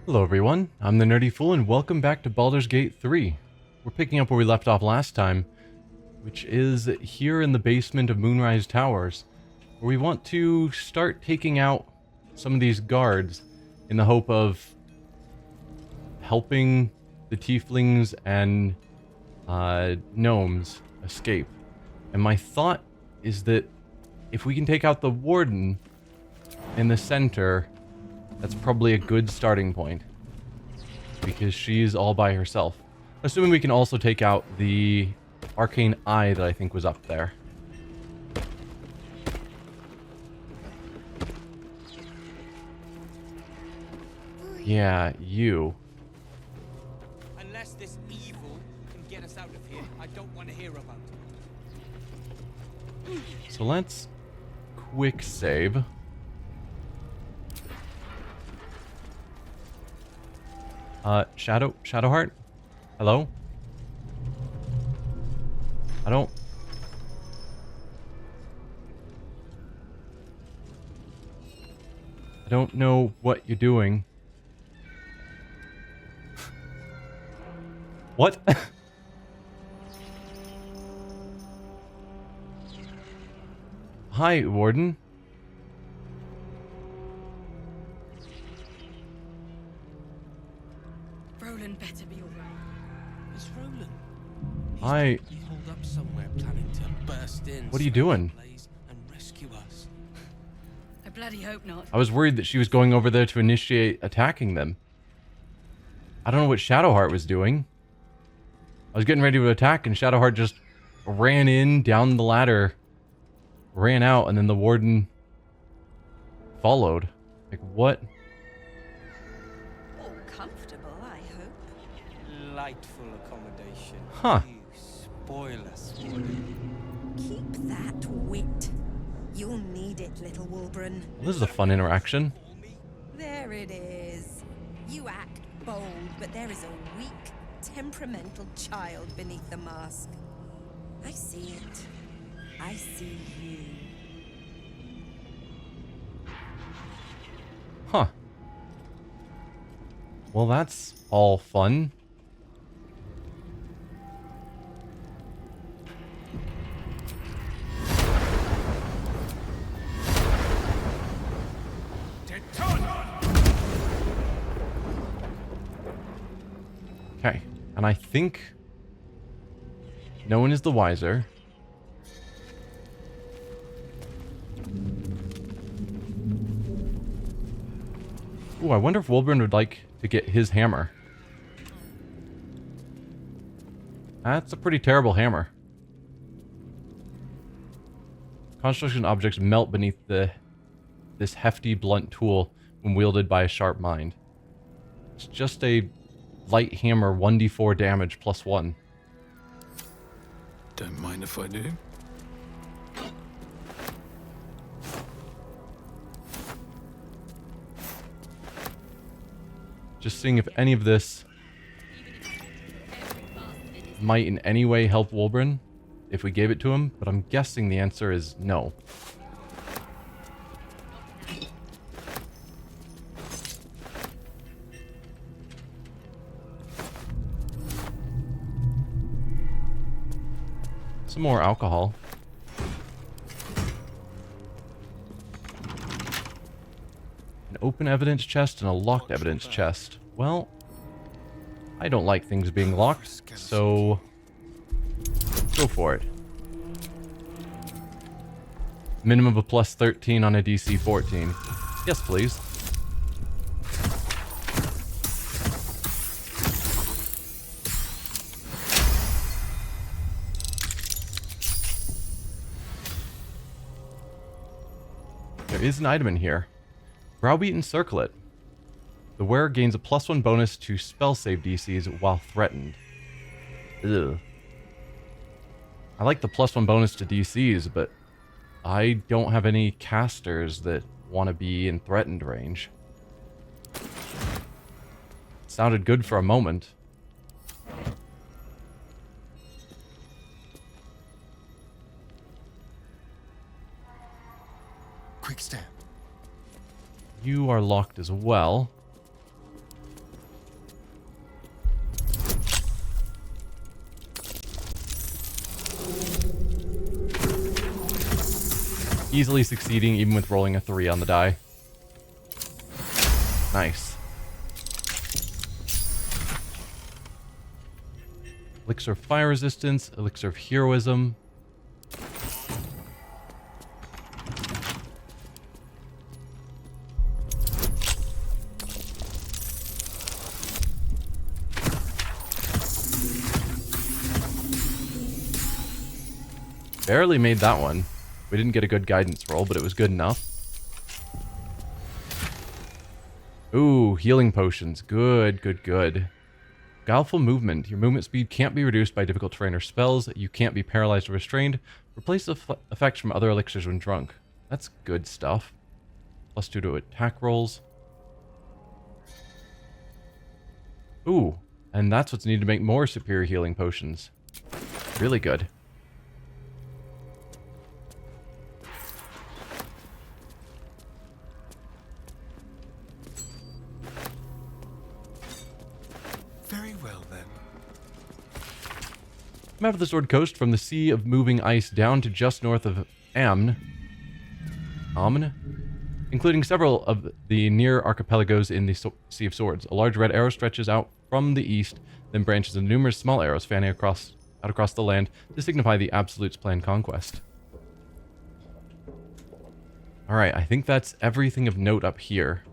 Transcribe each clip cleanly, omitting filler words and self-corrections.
Hello everyone, I'm the Nerdy Fool and welcome back to Baldur's Gate 3. We're picking up where we left off last time, which is here in the basement of Moonrise Towers, where we want to start taking out some of these guards in the hope of helping the tieflings and gnomes escape. And my thought is that if we can take out the warden in the center, that's probably a good starting point, because she's all by herself. Assuming we can also take out the arcane eye that I think was up there. Yeah, you. Unless this evil can get us out of here, I don't want to hear about it. So let's quick save. Shadowheart? Hello? I don't know what you're doing. What? Hi, Warden. Roland better be alright. It's Roland. Hi. He's holed up somewhere, planning to burst in. What are you doing? And rescue us. I bloody hope not. I was worried that she was going over there to initiate attacking them. I don't know what Shadowheart was doing. I was getting ready to attack and Shadowheart just ran in, down the ladder, ran out, and then the warden followed. Like, what? All comfortable, I hope. Lightful accommodation. Huh. You spoil us, Warden. Keep that wit. You'll need it, little Wolbran. This is a fun interaction. There it is. You act bold, but there is a weak, temperamental child beneath the mask. I see it. I see you. Huh. Well, that's all fun. Okay, and I think no one is the wiser. Ooh, I wonder if Wolbran would like to get his hammer. That's a pretty terrible hammer. Construction objects melt beneath this hefty, blunt tool when wielded by a sharp mind. It's just a light hammer, 1d4 damage plus 1. Don't mind if I do. Just seeing if any of this might in any way help Wolbran if we gave it to him, but I'm guessing the answer is no. Some more alcohol. An open evidence chest and a locked evidence chest. Well, I don't like things being locked, so go for it. Minimum of plus 13 on a DC 14. Yes, please. There is an item in here. Browbeaten Circlet. The wearer gains a +1 bonus to spell save DCs while threatened. Ugh. I like the +1 bonus to DCs, but I don't have any casters that want to be in threatened range. Sounded good for a moment. Quick step. You are locked as well. Easily succeeding even with rolling a 3 on the die. Nice. Elixir of Fire Resistance, Elixir of Heroism. Barely made that one. We didn't get a good guidance roll, but it was good enough. Ooh, healing potions. Good, good, good. Guileful movement. Your movement speed can't be reduced by difficult terrain or spells. You can't be paralyzed or restrained. Replace the effects from other elixirs when drunk. That's good stuff. +2 to attack rolls. Ooh, and that's what's needed to make more superior healing potions. Really good. Very well, then. Map of the Sword Coast from the Sea of Moving Ice down to just north of Amn, including several of the near archipelagos in the Sea of Swords. A large red arrow stretches out from the east, then branches into numerous small arrows fanning out across the land to signify the Absolute's planned conquest. Alright, I think that's everything of note up here.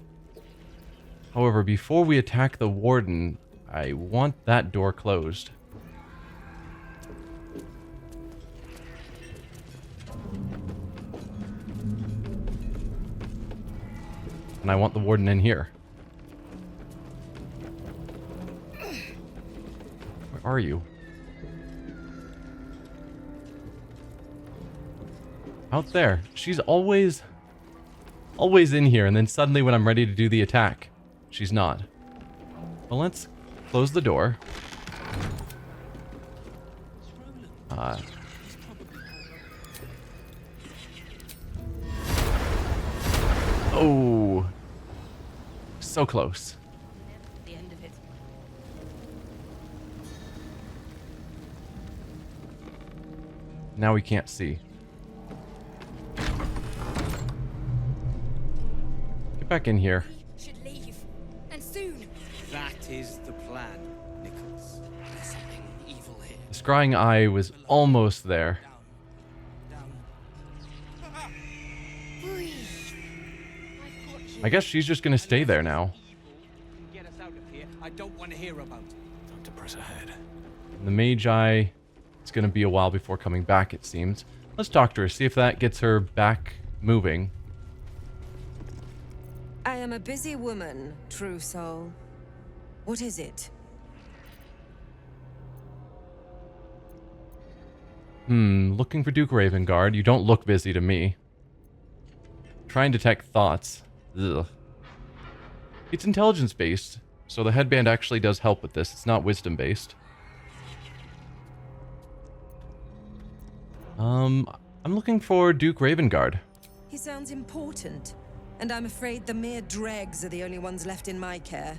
However, before we attack the Warden, I want that door closed. And I want the Warden in here. Where are you? Out there. She's always in here, and then suddenly when I'm ready to do the attack, she's not. Well, let's close the door. Oh. So close. The end of it. Now we can't see. Get back in here. Should leave. And soon. That is the plan, Nichols. There's something evil here. The scrying eye was almost there. Down. Breathe. I've got you. I guess she's just gonna stay there now. Get us out of here. I don't want to hear about it. Time to press ahead. And the mage eye, it's gonna be a while before coming back, it seems. Let's talk to her, see if that gets her back moving. I am a busy woman, true soul. What is it? Looking for Duke Ravengard. You don't look busy to me. Try and detect thoughts. Ugh. It's intelligence-based, so the headband actually does help with this. It's not wisdom-based. I'm looking for Duke Ravengard. He sounds important, and I'm afraid the mere dregs are the only ones left in my care.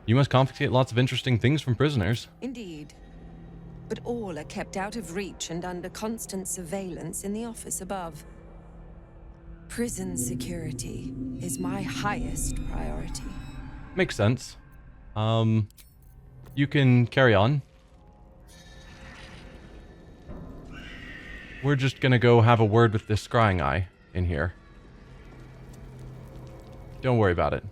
You must confiscate lots of interesting things from prisoners. Indeed. But all are kept out of reach and under constant surveillance in the office above. Prison security is my highest priority. Makes sense. You can carry on. We're just gonna go have a word with this scrying eye in here. Don't worry about it.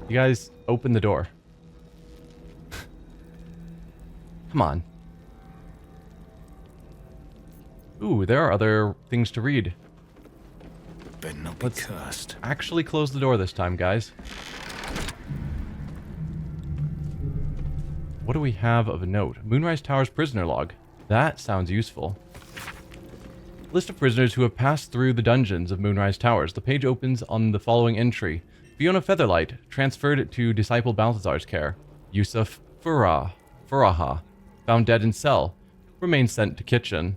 You guys open the door. Come on. Ooh, there are other things to read. Better not be cursed. Actually close the door this time, guys. What do we have of a note? Moonrise Tower's prisoner log. That sounds useful. List of prisoners who have passed through the dungeons of Moonrise Towers. The page opens on the following entry. Fiona Featherlight, transferred to Disciple Balthazar's care. Yusuf Furaha, found dead in cell. Remains sent to kitchen.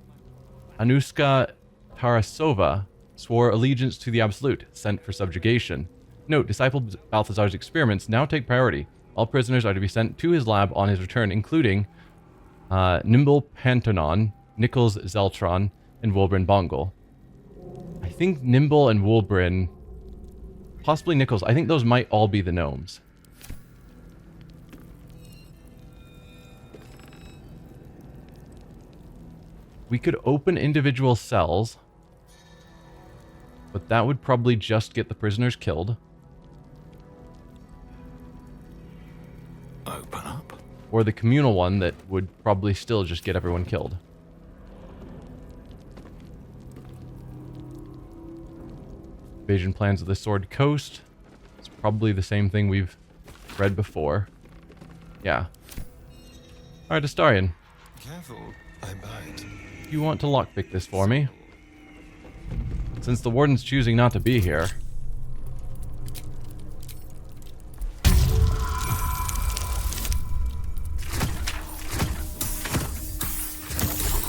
Anuska Tarasova swore allegiance to the Absolute, sent for subjugation. Note, Disciple Balthazar's experiments now take priority. All prisoners are to be sent to his lab on his return, including Nimble Pantonon, Nichols Zeltron, and Wilbrin Bongle. I think Nimble and Wilbrin, possibly Nichols, I think those might all be the gnomes. We could open individual cells, but that would probably just get the prisoners killed. Open up. Or the communal one that would probably still just get everyone killed. Invasion plans of the Sword Coast. It's probably the same thing we've read before. Yeah. Alright, Astarion. Careful, I bite. You want to lockpick this for me? Since the Warden's choosing not to be here.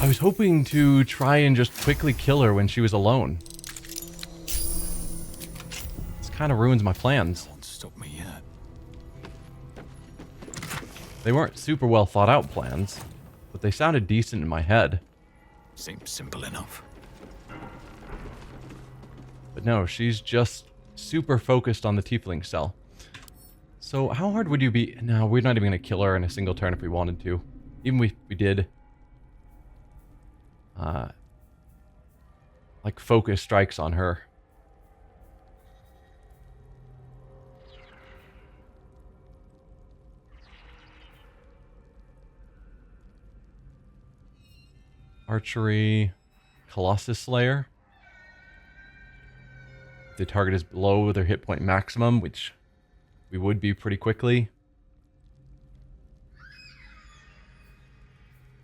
I was hoping to try and just quickly kill her when she was alone. This kind of ruins my plans. Won't stop me yet. They weren't super well thought out plans, but they sounded decent in my head. Seems simple enough. But no, she's just super focused on the tiefling cell. So how hard would you be? No, we're not even going to kill her in a single turn if we wanted to. Even if we did. Like focus strikes on her. Archery, Colossus Slayer. The target is below their hit point maximum, which we would be pretty quickly.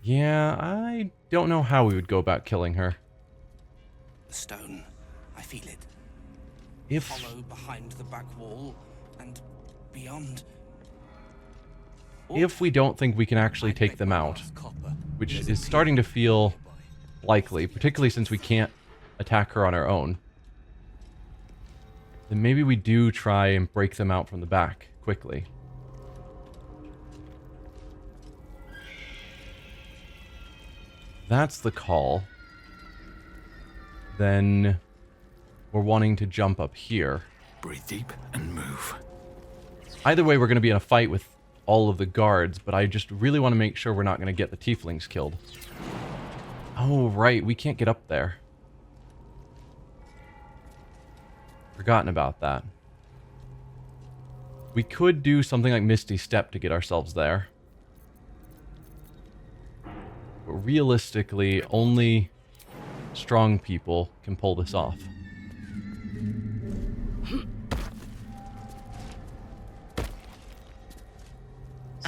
Yeah, I don't know how we would go about killing her. The stone. I feel it. If Hollow behind the back wall and beyond. we don't think we can actually take them out, which is starting to feel likely, particularly since we can't attack her on our own, then maybe we do try and break them out from the back quickly. That's the call. Then we're wanting to jump up here. Breathe deep and move. Either way, we're going to be in a fight with all of the guards, but I just really want to make sure we're not going to get the tieflings killed. Oh, right. We can't get up there. Forgotten about that. We could do something like Misty Step to get ourselves there. But realistically, only strong people can pull this off.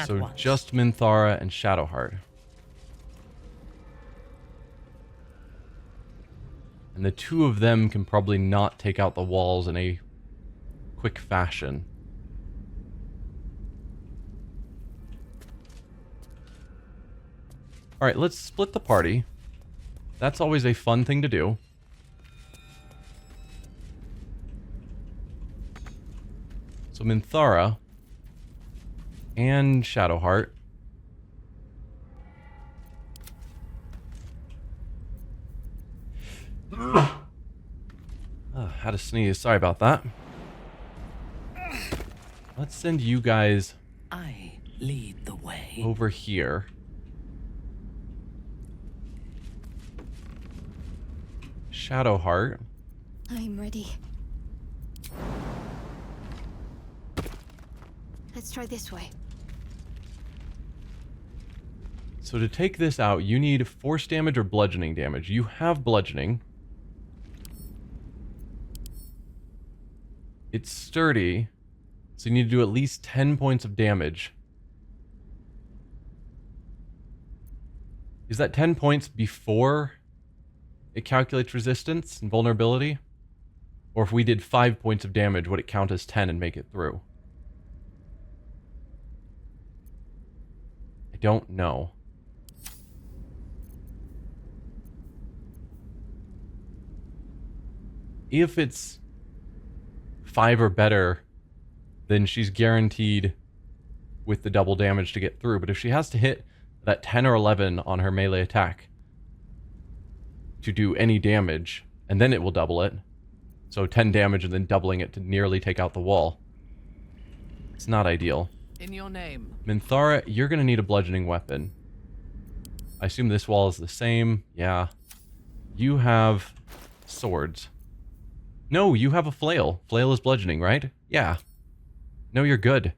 So just Minthara and Shadowheart. And the two of them can probably not take out the walls in a quick fashion. Alright, let's split the party. That's always a fun thing to do. So Minthara and Shadowheart. Had a sneeze. Sorry about that. Let's send you guys I lead the way. over here. Shadowheart. I'm ready. Let's try this way. So to take this out, you need force damage or bludgeoning damage. You have bludgeoning. It's sturdy, so you need to do at least 10 points of damage. Is that 10 points before it calculates resistance and vulnerability? Or if we did 5 points of damage, would it count as 10 and make it through? I don't know. if it's 5 or better, then she's guaranteed with the double damage to get through. But if she has to hit that 10 or 11 on her melee attack to do any damage, and then it will double it, so 10 damage and then doubling it to nearly take out the wall, it's not ideal. In your name. Minthara, you're going to need a bludgeoning weapon. I assume this wall is the same. Yeah. You have swords. No, you have a flail. Flail is bludgeoning, right? Yeah. No, you're good.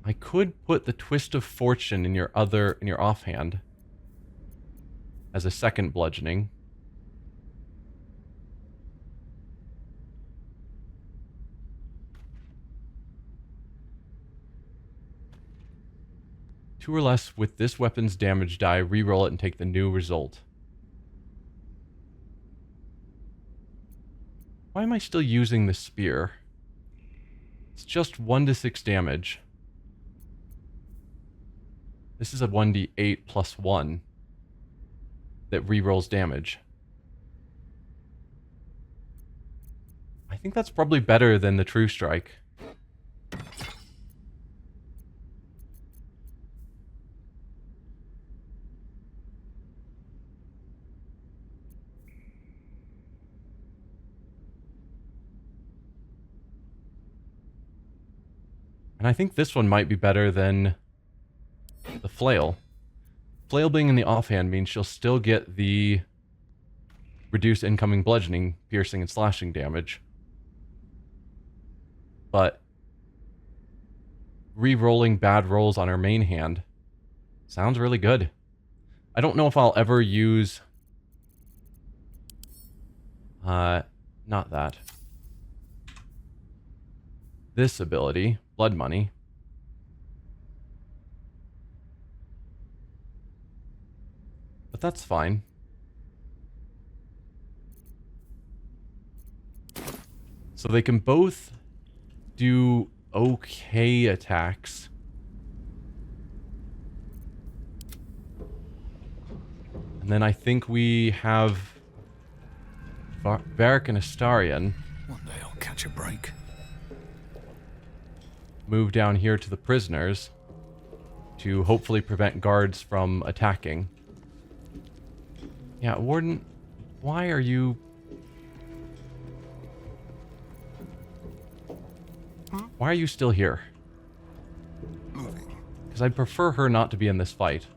I could put the Twist of Fortune in your offhand as a second bludgeoning. Two or less with this weapon's damage die, reroll it and take the new result. Why am I still using the spear? It's just 1d6 damage. This is a 1d8 plus 1 that rerolls damage. I think that's probably better than the True Strike. And I think this one might be better than the flail. Flail being in the offhand means she'll still get the reduced incoming bludgeoning, piercing, and slashing damage. But re-rolling bad rolls on her main hand sounds really good. I don't know if I'll ever use... not that. This ability, Blood Money. But that's fine. So they can both do okay attacks. And then I think we have Varric and Astarion One day I'll catch a break. move down here to the prisoners to hopefully prevent guards from attacking. Yeah, Warden, why are you... Why are you still here? Moving. Because I'd prefer her not to be in this fight.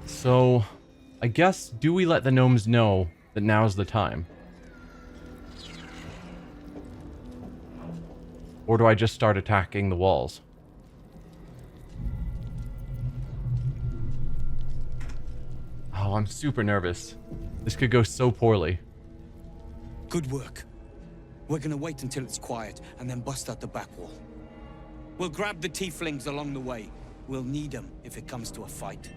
So, I guess, do we let the gnomes know that now's the time? Or do I just start attacking the walls? Oh, I'm super nervous. This could go so poorly. Good work. We're gonna wait until it's quiet and then bust out the back wall. We'll grab the tieflings along the way. We'll need them if it comes to a fight.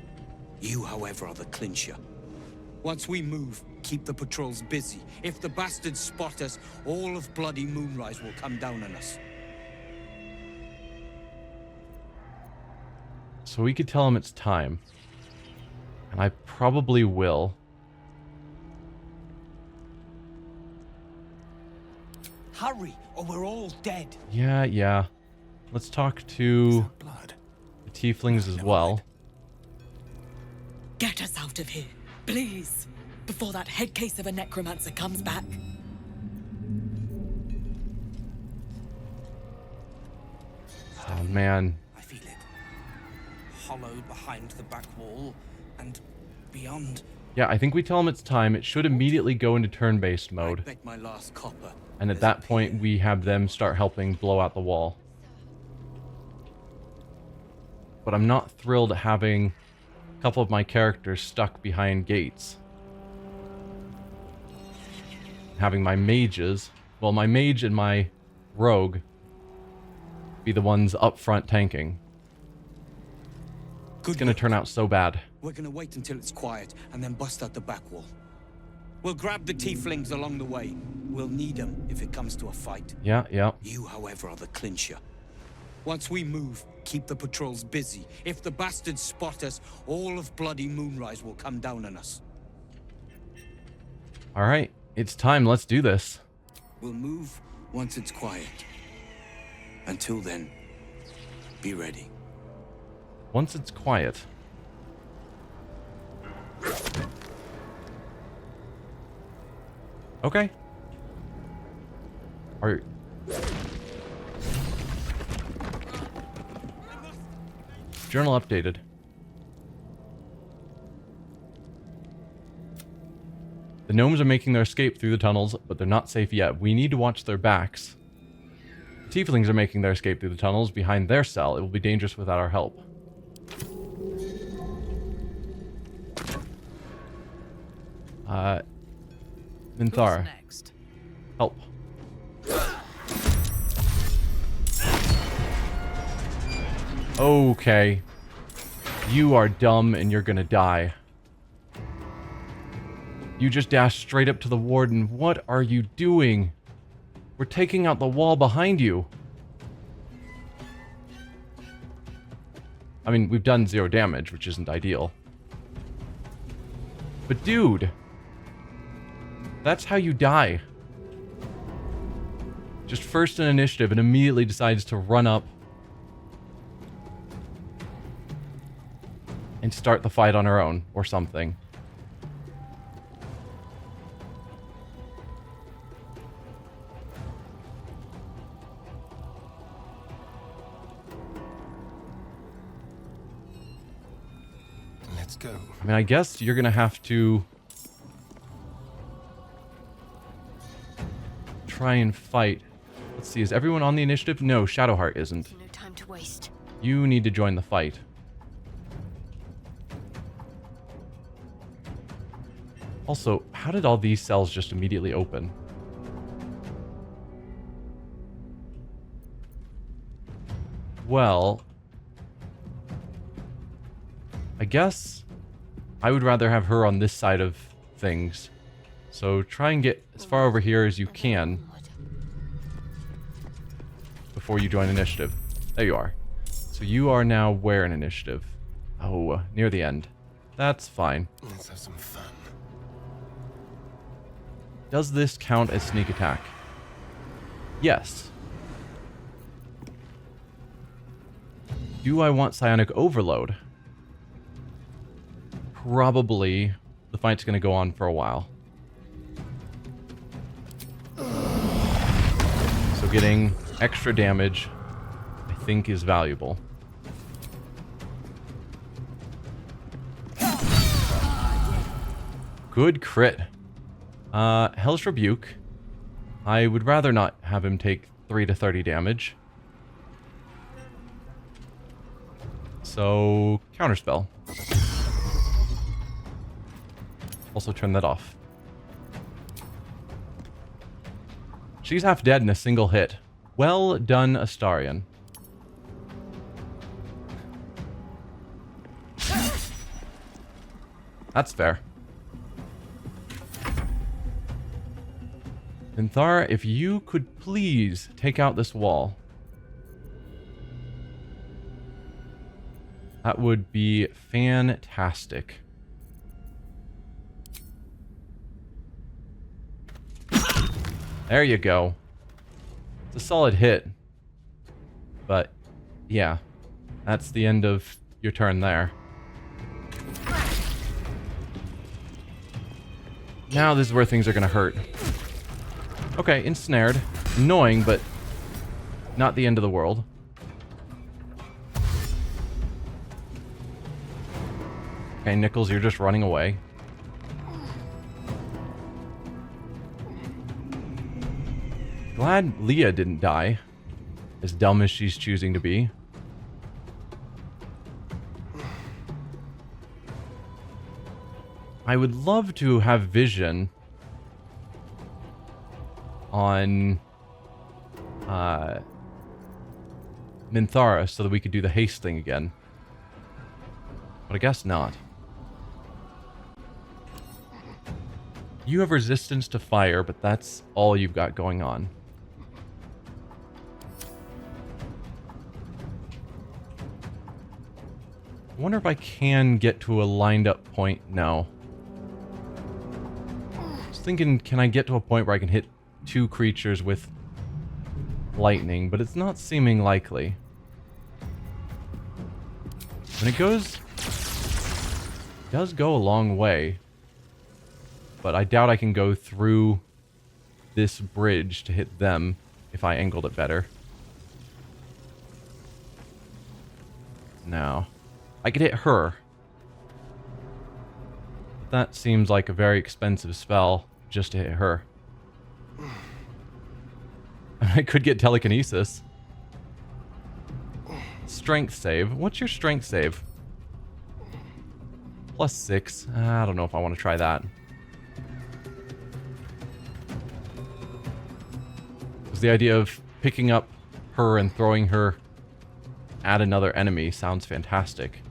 You, however, are the clincher. Once we move, keep the patrols busy. If the bastards spot us, all of bloody Moonrise will come down on us. So we could tell him it's time. And I probably will. Hurry, or we're all dead. Yeah. Let's talk to Blood. the tieflings as well. Get us out of here, please, before that head case of a necromancer comes back. Oh man. I feel it. Hollowed behind the back wall and beyond. Yeah, I think we tell him it's time. It should immediately go into turn-based I mode. bet my last copper. And at that point, we have them start helping blow out the wall. But I'm not thrilled at having a couple of my characters stuck behind gates. Having my mages, well, my mage and my rogue, be the ones up front tanking. It's gonna turn out so bad. We're gonna wait until it's quiet and then bust out the back wall. We'll grab the tieflings along the way. We'll need them if it comes to a fight. Yeah, yeah. You, however, are the clincher. Once we move, keep the patrols busy. If the bastards spot us, all of bloody Moonrise will come down on us. All right, it's time. Let's do this. We'll move once it's quiet. Until then, be ready. Once it's quiet. Okay. Are journal updated. The gnomes are making their escape through the tunnels, but they're not safe yet. We need to watch their backs. The tieflings are making their escape through the tunnels behind their cell. It will be dangerous without our help. Minthara. Next. Help. Okay. You are dumb and you're gonna die. You just dashed straight up to the warden. What are you doing? We're taking out the wall behind you. I mean, we've done 0 damage, which isn't ideal. But dude, that's how you die. Just first an initiative and immediately decides to run up and start the fight on her own or something. Let's go. I mean, I guess you're gonna have to try and fight. Let's see, is everyone on the initiative? No, Shadowheart isn't. No time to waste. You need to join the fight. Also, how did all these cells just immediately open? Well, I guess I would rather have her on this side of things. So try and get as far over here as you can before you join initiative. There you are. So you are now where in initiative? Oh, near the end. That's fine. Let's have some fun. Does this count as sneak attack? Yes. Do I want psionic overload? Probably. The fight's going to go on for a while. So getting extra damage, I think, is valuable. Good crit. Hellish Rebuke. I would rather not have him take 3 to 30 damage. So, Counterspell. Also turn that off. She's half dead in a single hit. Well done, Astarion. That's fair. Minthara, if you could please take out this wall. That would be fantastic. There you go. It's a solid hit. But, yeah. That's the end of your turn there. Now this is where things are going to hurt. Okay, ensnared. Annoying, but not the end of the world. Okay, Nichols, you're just running away. Glad Leah didn't die. As dumb as she's choosing to be. I would love to have vision on Minthara so that we could do the haste thing again. But I guess not. You have resistance to fire, but that's all you've got going on. I wonder if I can get to a lined up point. No. I was thinking, can I get to a point where I can hit 2 creatures with lightning, but it's not seeming likely. And it does go a long way, but I doubt I can go through this bridge to hit them if I angled it better. Now, I could hit her. That seems like a very expensive spell just to hit her. I could get telekinesis. Strength save. What's your strength save? +6. I don't know if I want to try that. Because the idea of picking up her and throwing her at another enemy sounds fantastic.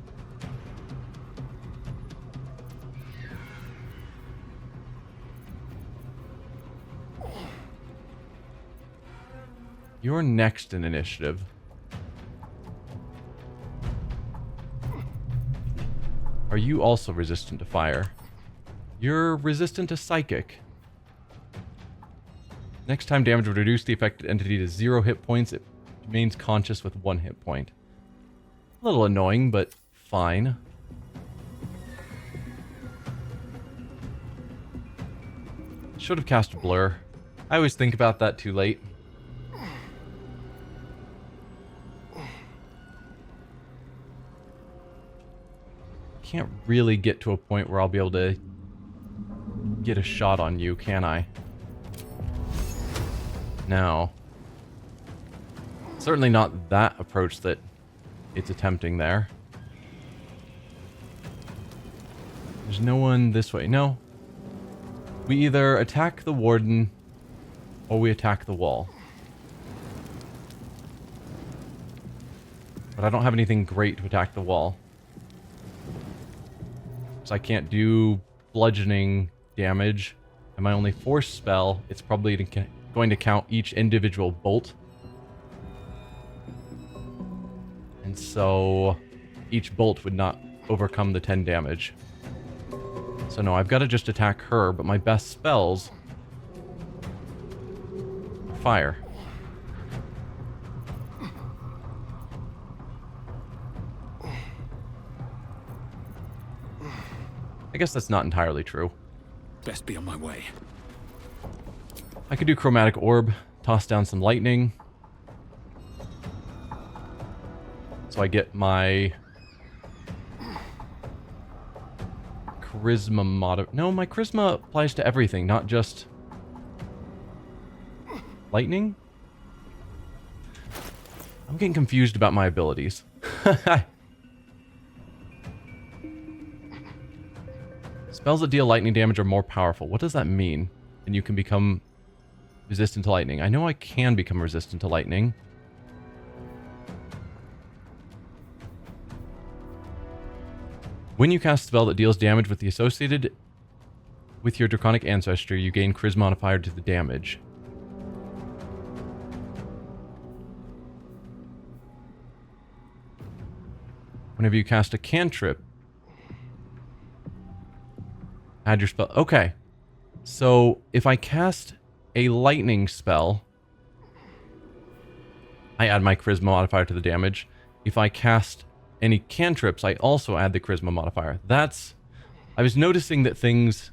You're next in initiative. Are you also resistant to fire? You're resistant to psychic. Next time damage would reduce the affected entity to 0 hit points. It remains conscious with 1 hit point. A little annoying, but fine. Should have cast Blur. I always think about that too late. Can't really get to a point where I'll be able to get a shot on you, can I? No. Certainly not that approach that it's attempting there. There's no one this way. No. We either attack the warden or we attack the wall. But I don't have anything great to attack the wall. So I can't do bludgeoning damage. And my only force spell, it's probably going to count each individual bolt. And so each bolt would not overcome the 10 damage. So no, I've got to just attack her, but my best spells are fire. I guess that's not entirely true. Best be on my way. I could do Chromatic Orb, toss down some lightning. So I get my Charisma mod. No, my Charisma applies to everything, not just lightning. I'm getting confused about my abilities. Spells that deal lightning damage are more powerful. What does that mean? And you can become resistant to lightning. I know I can become resistant to lightning. When you cast a spell that deals damage with the associated with your draconic ancestry, you gain charisma modifier to the damage. Whenever you cast a cantrip, add your spell. Okay. So if I cast a lightning spell, I add my charisma modifier to the damage. If I cast any cantrips, I also add the charisma modifier. I was noticing that things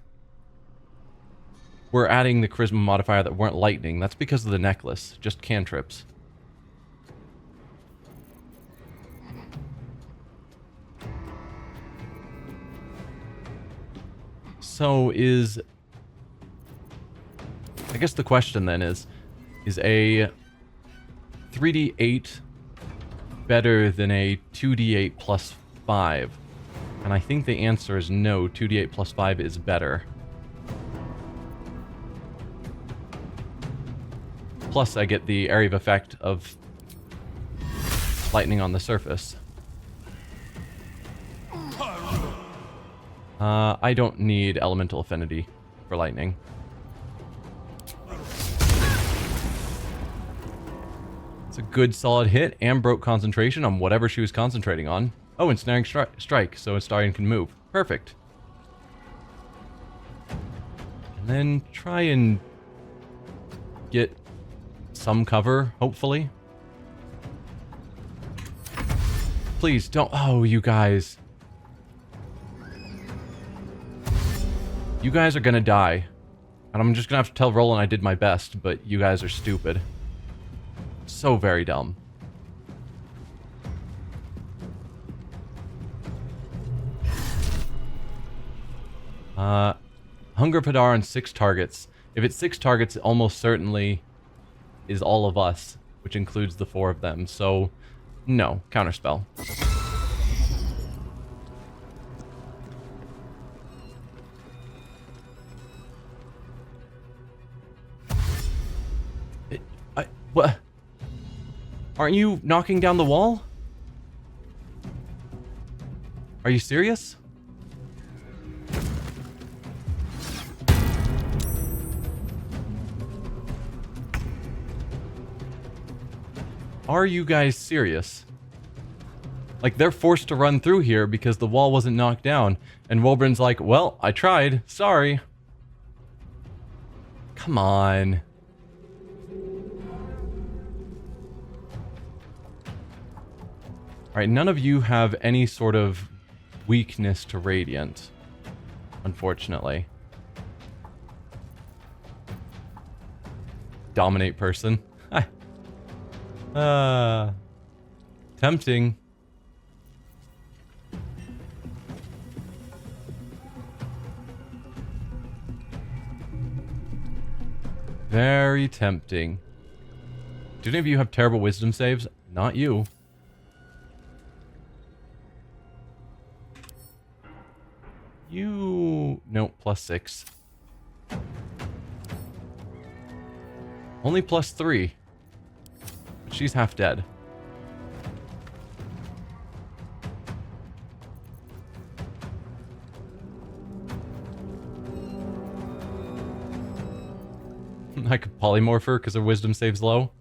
were adding the charisma modifier that weren't lightning. That's because of the necklace, just cantrips. So I guess the question then is a 3d8 better than a 2d8 plus 5? And I think the answer is no, 2d8 plus 5 is better. Plus I get the area of effect of lightning on the surface. I don't need elemental affinity. for lightning. It's a good solid hit and broke concentration on whatever she was concentrating on. Oh, and snaring strike, so Astarion can move. Perfect. And then try and get some cover, hopefully. Please don't. Oh, you guys. You guys are gonna die. And I'm just gonna have to tell Roland I did my best, but you guys are stupid. So very dumb. Hunger Padar on 6 targets. If it's 6 targets, it almost certainly is all of us, which includes the 4 of them. So, no. Counterspell. What? Aren't you knocking down the wall? Are you serious? Are you guys serious? Like, they're forced to run through here because the wall wasn't knocked down. And Wulbren's like, well, I tried. Sorry. Come on. Alright, none of you have any sort of weakness to Radiant, unfortunately. Dominate person. Tempting. Very tempting. Do any of you have terrible wisdom saves? Not you. You... Nope, +6. Only +3. But she's half dead. I could polymorph her because her wisdom saves low.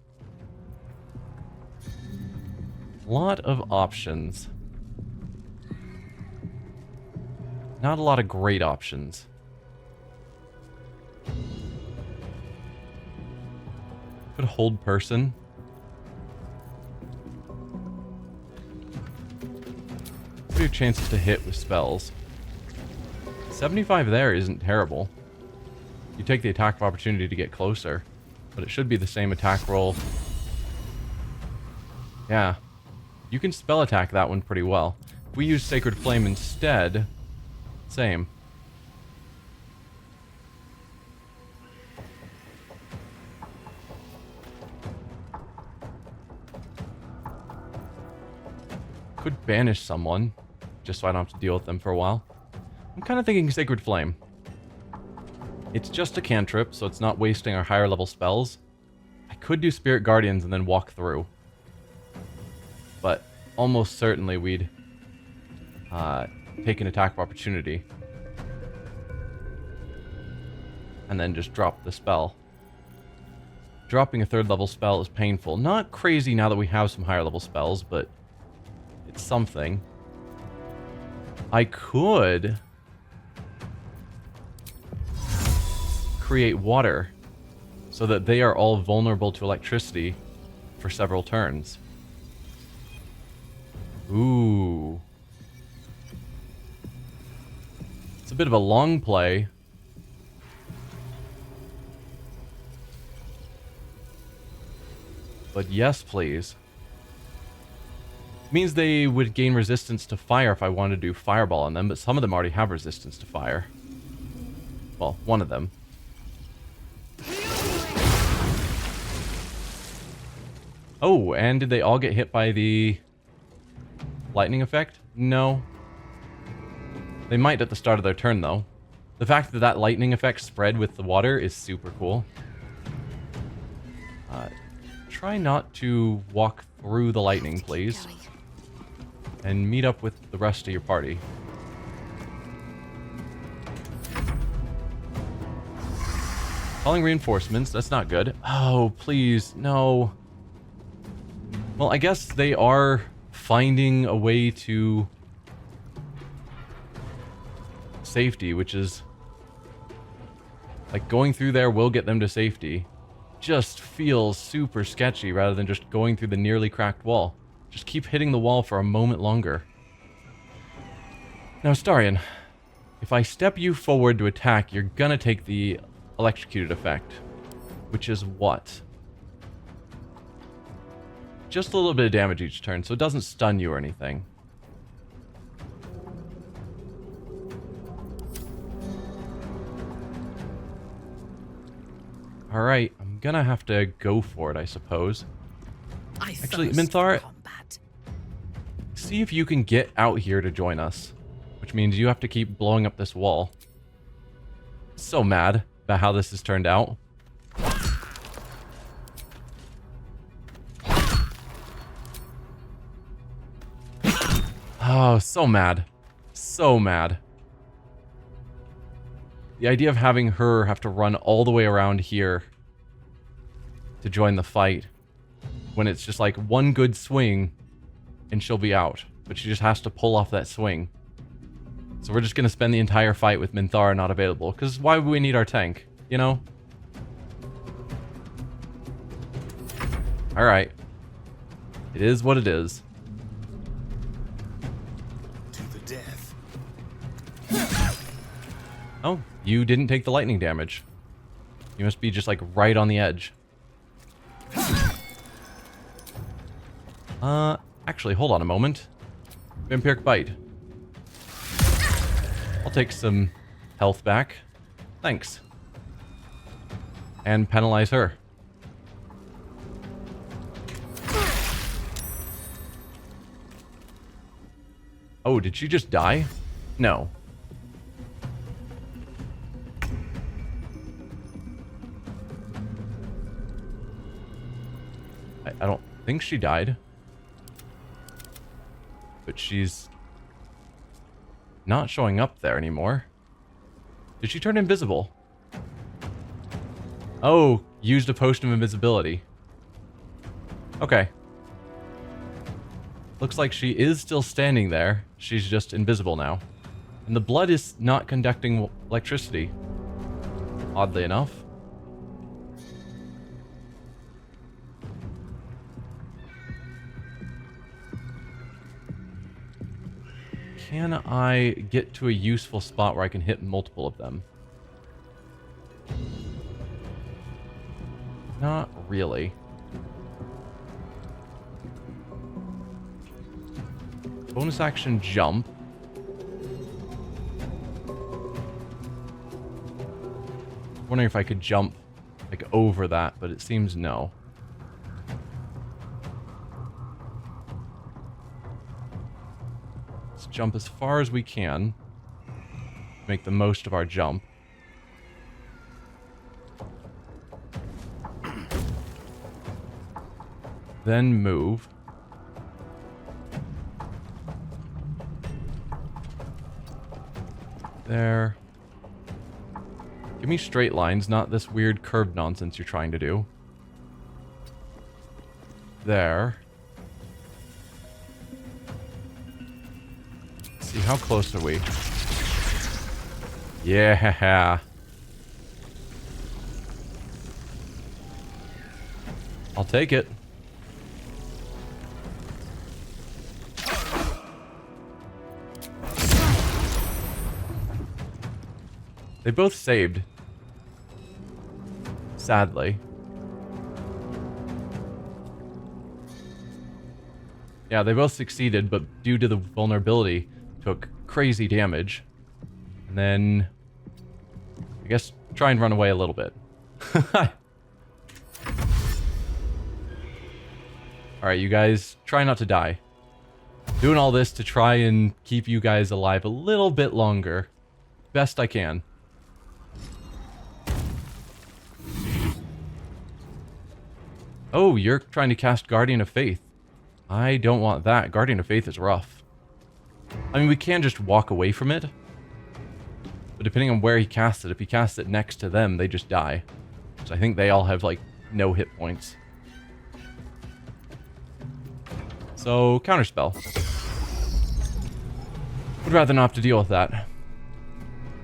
Lot of options. Not a lot of great options. Could hold person. What are your chances to hit with spells? 75 there isn't terrible. You take the attack of opportunity to get closer, but it should be the same attack roll. Yeah. You can spell attack that one pretty well. If we use Sacred Flame instead, same. Could banish someone, just so I don't have to deal with them for a while. I'm kind of thinking Sacred Flame. It's just a cantrip, so it's not wasting our higher level spells. I could do Spirit Guardians and then walk through. But almost certainly we'd take an attack of opportunity. And then just drop the spell. Dropping a 3rd level spell is painful. Not crazy now that we have some higher level spells, but it's something. I could create water so that they are all vulnerable to electricity for several turns. Ooh. It's a bit of a long play. But yes, please. Means they would gain resistance to fire if I wanted to do fireball on them, but some of them already have resistance to fire. Well, one of them. Oh, and did they all get hit by the lightning effect? No. They might at the start of their turn, though. The fact that that lightning effect spread with the water is super cool. Try not to walk through the lightning, please. And meet up with the rest of your party. Calling reinforcements. That's not good. Oh, please. No. Well, I guess they are finding a way to safety, which is like going through there will get them to safety. Just feels super sketchy rather than just going through the nearly cracked wall. Just keep hitting the wall for a moment longer. Now, Starion, if I step you forward to attack, you're gonna take the electrocuted effect, which is what? Just a little bit of damage each turn, so it doesn't stun you or anything. Alright, I'm gonna have to go for it, I suppose. Actually, Minthara, see if you can get out here to join us. Which means you have to keep blowing up this wall. So mad about how this has turned out. Oh, so mad. So mad. The idea of having her have to run all the way around here to join the fight, when it's just like one good swing and she'll be out. But she just has to pull off that swing. So we're just going to spend the entire fight with Minthara not available. Because why would we need our tank? You know? Alright. It is what it is. To the death. Oh, you didn't take the lightning damage. You must be just like right on the edge. Actually, hold on a moment. Vampiric Bite. I'll take some health back. Thanks. And penalize her. Oh, did she just die? No. I don't think she died. But she's not showing up there anymore. Did she turn invisible? Oh, used a potion of invisibility. Okay. Looks like she is still standing there. She's just invisible now. And the blood is not conducting electricity. Oddly enough. Can I get to a useful spot where I can hit multiple of them? Not really. Bonus action jump. Wondering if I could jump like over that, but it seems no. Let's jump as far as we can. Make the most of our jump. Then move. There. Give me straight lines, not this weird curved nonsense you're trying to do. There. Let's see, how close are we? Yeah. I'll take it. They both saved. Sadly. Yeah, they both succeeded, but due to the vulnerability, took crazy damage. And then, I guess, try and run away a little bit. Alright, you guys, try not to die. Doing all this to try and keep you guys alive a little bit longer. Best I can. Oh, you're trying to cast Guardian of Faith. I don't want that. Guardian of Faith is rough. I mean, we can just walk away from it. But depending on where he casts it, if he casts it next to them, they just die. So I think they all have, like, no hit points. So, counterspell. Would rather not have to deal with that.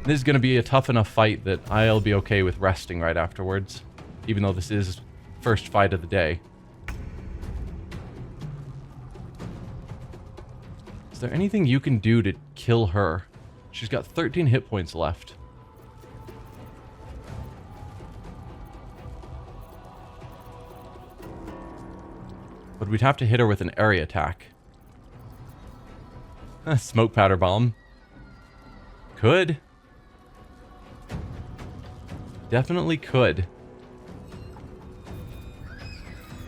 This is going to be a tough enough fight that I'll be okay with resting right afterwards. Even though this is first fight of the day. Is there anything you can do to kill her? She's got 13 hit points left. But we'd have to hit her with an area attack. Smoke powder bomb. Could. Definitely could.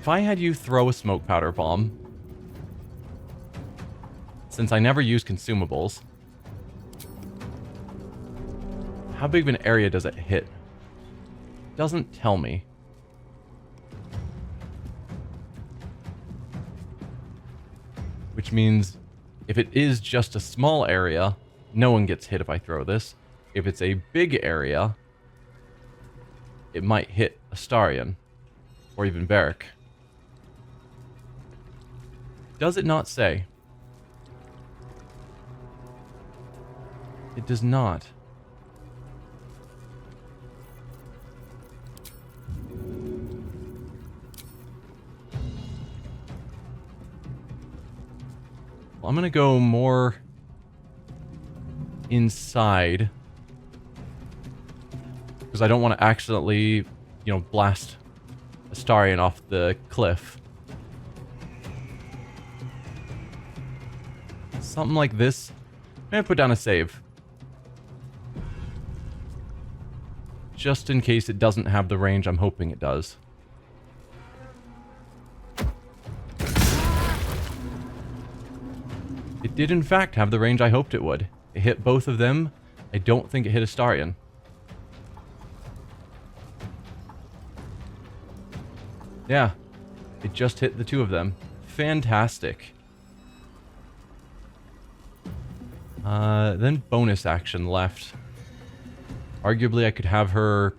If I had you throw a smoke powder bomb, since I never use consumables, how big of an area does it hit? Doesn't tell me. Which means if it is just a small area, no one gets hit if I throw this. If it's a big area, it might hit Astarion. Or even Varric. Does it not say? It does not. Well, I'm gonna go more inside. Because I don't want to accidentally, blast Astarion off the cliff. Something like this. I'm gonna put down a save. Just in case it doesn't have the range I'm hoping it does. It did in fact have the range I hoped it would. It hit both of them. I don't think it hit Astarion. Yeah, it just hit the two of them. Fantastic. Then bonus action left. Arguably, I could have her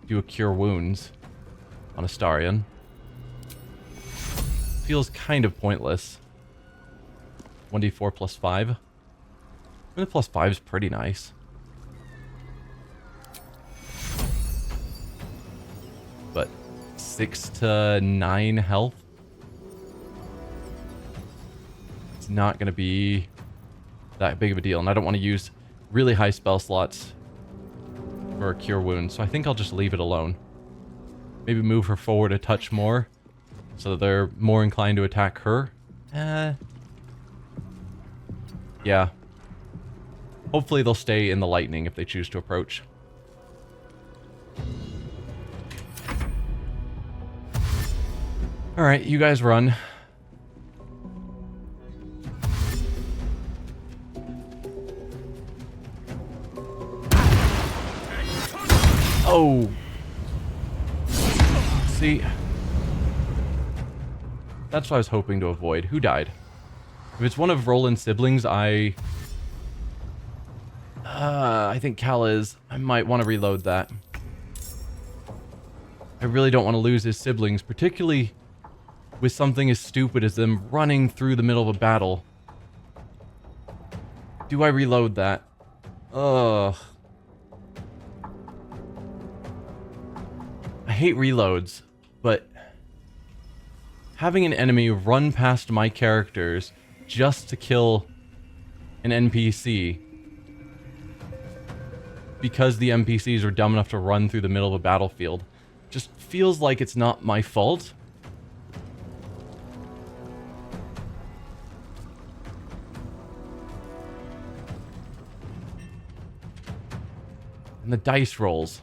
do a Cure Wounds on Astarion. Feels kind of pointless. 1d4 plus 5. I mean, the plus 5 is pretty nice. But 6 to 9 health? It's not going to be that big of a deal. And I don't want to use really high spell slots for a Cure Wound. So I think I'll just leave it alone. Maybe move her forward a touch more, so that they're more inclined to attack her. Yeah. Hopefully they'll stay in the lightning if they choose to approach. Alright, you guys run. Oh! See? That's what I was hoping to avoid. Who died? If it's one of Roland's siblings, I think Cal is. I might want to reload that. I really don't want to lose his siblings, particularly with something as stupid as them running through the middle of a battle. Do I reload that? Ugh. I hate reloads, but having an enemy run past my characters just to kill an NPC because the NPCs are dumb enough to run through the middle of a battlefield just feels like it's not my fault. And the dice rolls.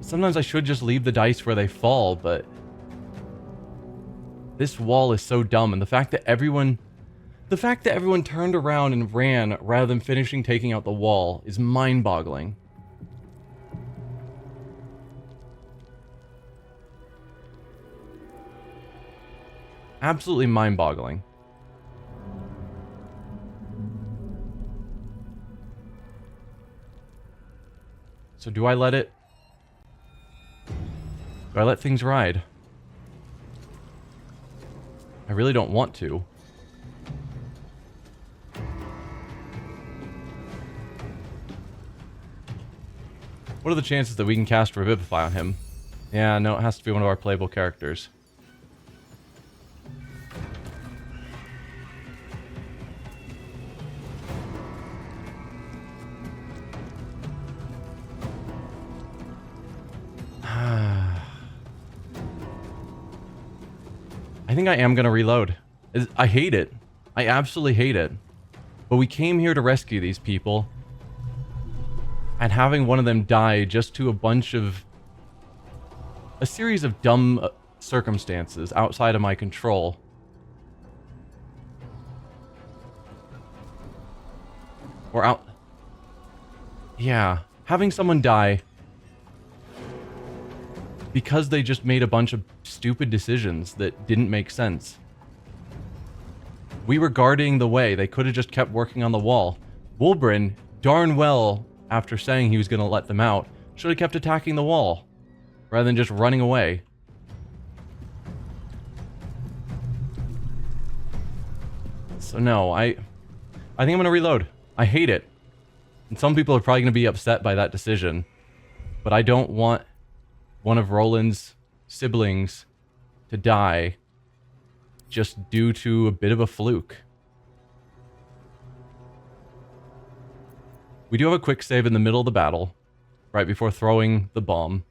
Sometimes I should just leave the dice where they fall, but this wall is so dumb, and the fact that everyone turned around and ran rather than finishing taking out the wall is mind-boggling. Absolutely mind-boggling. So do I let it? Do I let things ride? I really don't want to. What are the chances that we can cast Revivify on him? Yeah, no, it has to be one of our playable characters. I think I am going to reload. I hate it. I absolutely hate it. But we came here to rescue these people. And having one of them die just to a series of dumb circumstances outside of my control. Yeah, having someone die because they just made a bunch of stupid decisions that didn't make sense. We were guarding the way. They could have just kept working on the wall. Wulbren, darn well, after saying he was going to let them out, should have kept attacking the wall rather than just running away. So no, I think I'm going to reload. I hate it. And some people are probably going to be upset by that decision. But I don't want one of Roland's siblings to die just due to a bit of a fluke. We do have a quick save in the middle of the battle, right before throwing the bomb.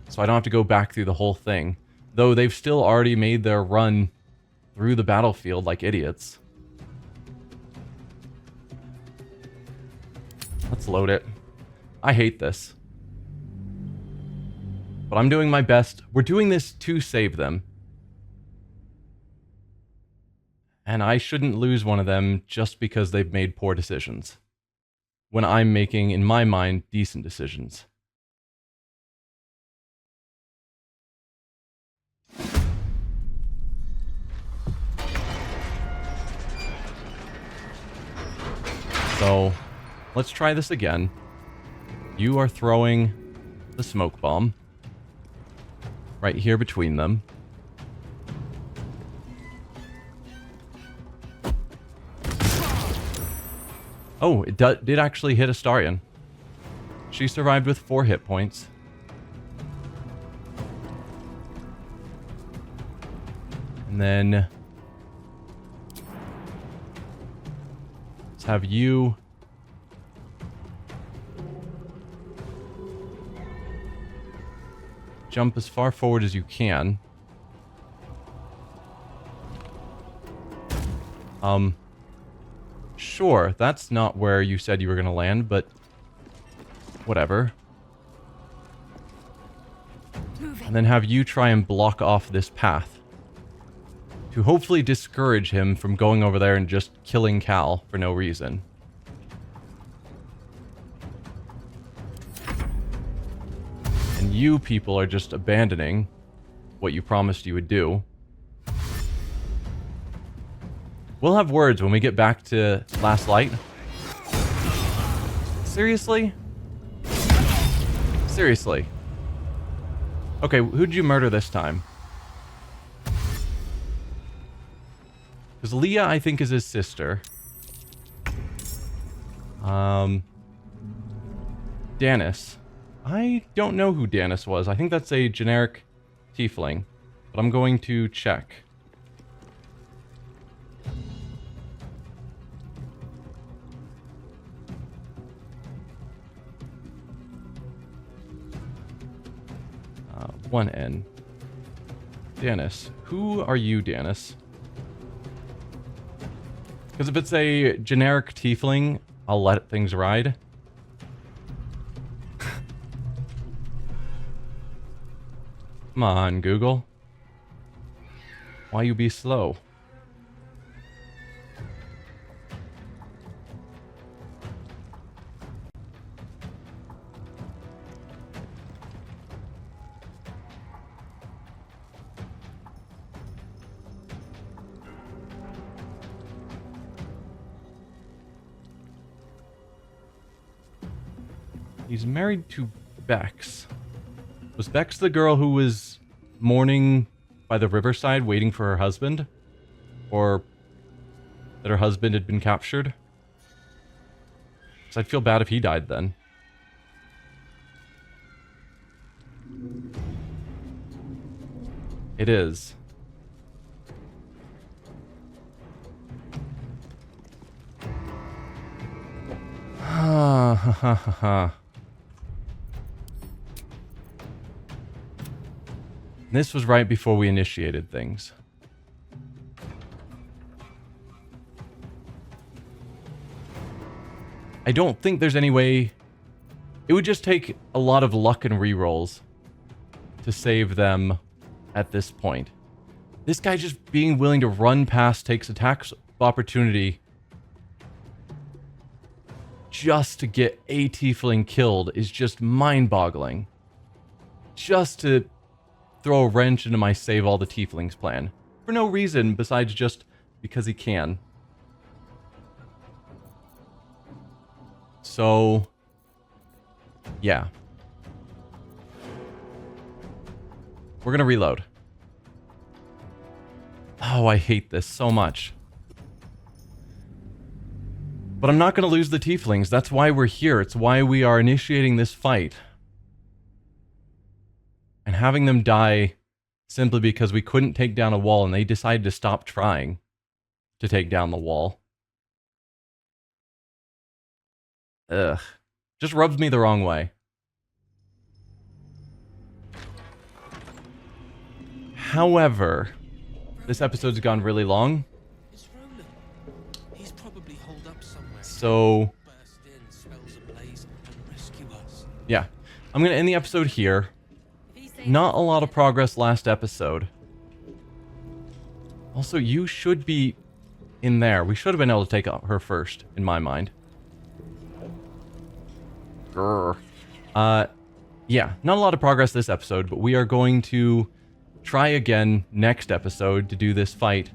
So I don't have to go back through the whole thing. Though they've still already made their run through the battlefield like idiots. Let's load it. I hate this. But I'm doing my best. We're doing this to save them. And I shouldn't lose one of them just because they've made poor decisions. When I'm making, in my mind, decent decisions. So, let's try this again. You are throwing the smoke bomb right here between them. Oh, it did actually hit Astarion. She survived with 4 hit points. And then let's have you jump as far forward as you can. Sure, that's not where you said you were going to land, but whatever. And then have you try and block off this path to hopefully discourage him from going over there and just killing Cal for no reason. And you people are just abandoning what you promised you would do. We'll have words when we get back to Last Light. Seriously? Seriously. Okay, who'd you murder this time? Because Leah, I think, is his sister. Danis. I don't know who Danis was. I think that's a generic tiefling. But I'm going to check. One N. Danis. Who are you, Danis? Because if it's a generic tiefling, I'll let things ride. Come on, Google. Why you be slow? He's married to Bex. Was Bex the girl who was mourning by the riverside waiting for her husband? Or that her husband had been captured? Because I'd feel bad if he died then. It is. Ha ha ha ha. This was right before we initiated things. I don't think there's any way... It would just take a lot of luck and rerolls to save them at this point. This guy just being willing to run past takes attacks of opportunity just to get a tiefling killed is just mind-boggling. Just to throw a wrench into my save all the tieflings plan. For no reason besides just because he can. So, yeah. We're gonna reload. Oh, I hate this so much. But I'm not gonna lose the tieflings. That's why we're here. It's why we are initiating this fight. And having them die simply because we couldn't take down a wall and they decided to stop trying to take down the wall. Ugh. Just rubs me the wrong way. However, this episode's gone really long. It's Roland. He's probably holed up somewhere. So, Burst in, smells ablaze, and rescue us. yeah. I'm going to end the episode here. Not a lot of progress last episode. Also, you should be in there. We should have been able to take out her first, in my mind. Grr. Yeah, not a lot of progress this episode, but we are going to try again next episode to do this fight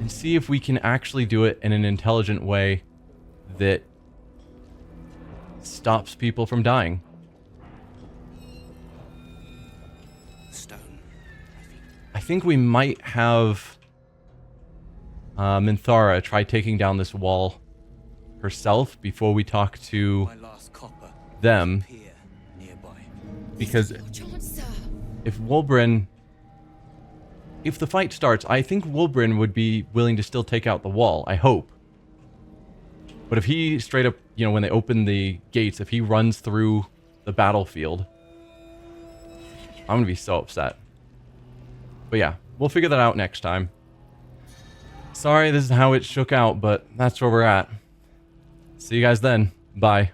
and see if we can actually do it in an intelligent way that stops people from dying. Stone. I think we might have Minthara try taking down this wall herself before we talk to My last copper. them, Here, nearby. because Your chance, sir. if Wulbren... If the fight starts, I think Wulbren would be willing to still take out the wall, I hope. But if he straight up, you know, when they open the gates, if he runs through the battlefield, I'm gonna be so upset. But yeah, we'll figure that out next time. Sorry this is how it shook out, but that's where we're at. See you guys then. Bye.